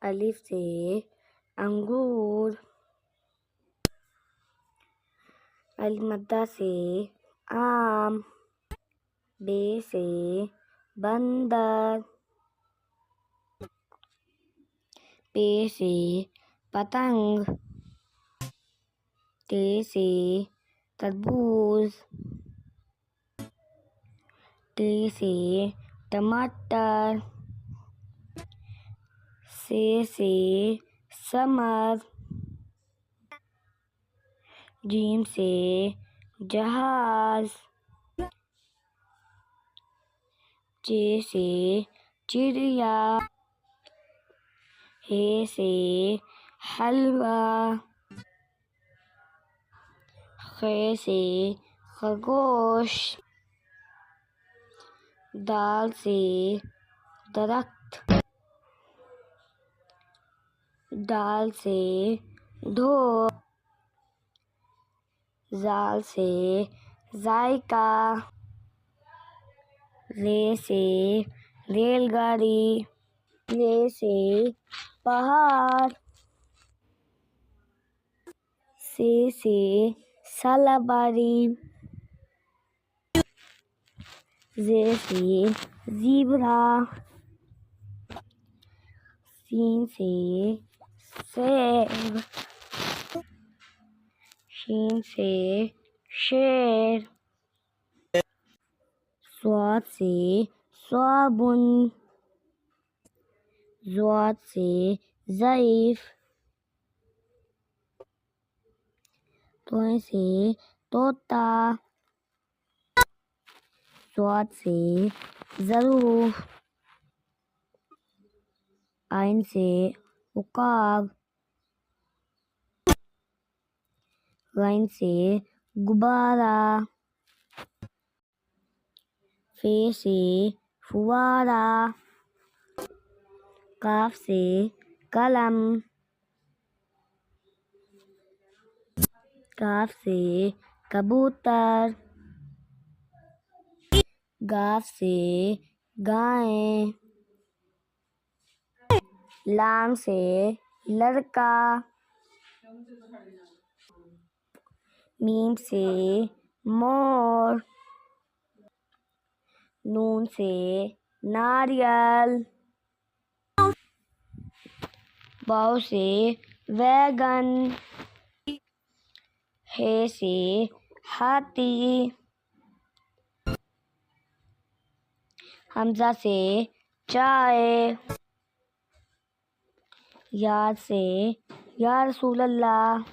अलिफ से अंगूर, अलिफ मद्दा से आम, बे से बंदर, पे से पतंग, ते से तरबूज, टे से टमाटर, से समर, जीम से जहाज, चे से चिड़िया, हे से हलवा, खे से खरगोश, दाल से दरख्त, दाल से ढोल, जाल से जायका, रे से रेलगाड़ी, रे से पहाड़, से सालाबारी, जे से ज़ीब्रा, सीन से सेब, शीन से शेर, स्वाद से साबुन, ज़ाद से ज़ईफ, तोय से तोता, स्वाद से ज़रूफ, आइन से उकाब, गाइन से गुब्बारा, फे से फुवारा, काफ से कलम, काफ से कबूतर, गाफ से गाय, लाम से लड़का, मीम से मोर, नून से नारियल, वाव से वैगन, हे से हाथी, हमजा से चाय, या से या रसूल अल्लाह।